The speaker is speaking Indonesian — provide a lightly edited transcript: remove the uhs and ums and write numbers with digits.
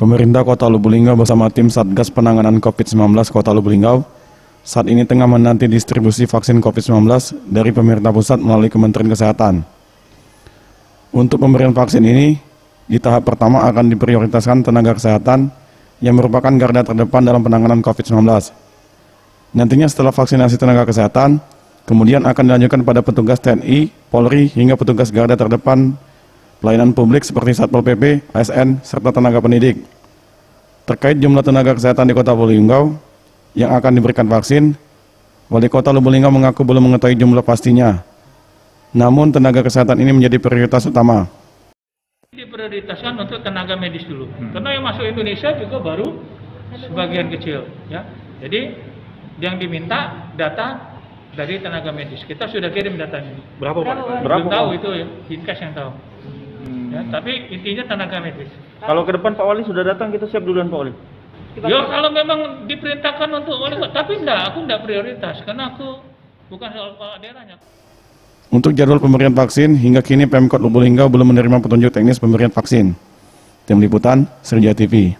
Pemerintah Kota Lubuk Linggau bersama tim Satgas Penanganan COVID-19 Kota Lubuk Linggau saat ini tengah menanti distribusi vaksin COVID-19 dari pemerintah pusat melalui Kementerian Kesehatan. Untuk pemberian vaksin ini, di tahap pertama akan diprioritaskan tenaga kesehatan yang merupakan garda terdepan dalam penanganan COVID-19. Nantinya setelah vaksinasi tenaga kesehatan, kemudian akan dilanjutkan pada petugas TNI, Polri, hingga petugas garda terdepan pelayanan publik seperti Satpol PP, ASN, serta tenaga pendidik. Terkait jumlah tenaga kesehatan di Kota Lubuk Linggau yang akan diberikan vaksin, Wali Kota Lubuk Linggau mengaku belum mengetahui jumlah pastinya. Namun tenaga kesehatan ini menjadi prioritas utama. Diprioritaskan untuk tenaga medis dulu, karena yang masuk Indonesia juga baru sebagian kecil, ya. Jadi yang diminta data dari tenaga medis. Kita sudah kirim datanya. Berapa Pak? Belum tahu itu ya, Dinkes yang tahu. Ya, tapi intinya tenaga medis. Kalau ke depan Pak Wali sudah datang, kita siap duluan Pak Wali. Ya kalau memang diperintahkan untuk wali kota, tapi aku enggak prioritas karena aku bukan soal kepala daerahnya. Untuk jadwal pemberian vaksin, hingga kini Pemkot Lubuk Linggau belum menerima petunjuk teknis pemberian vaksin. Tim Liputan, Serja TV.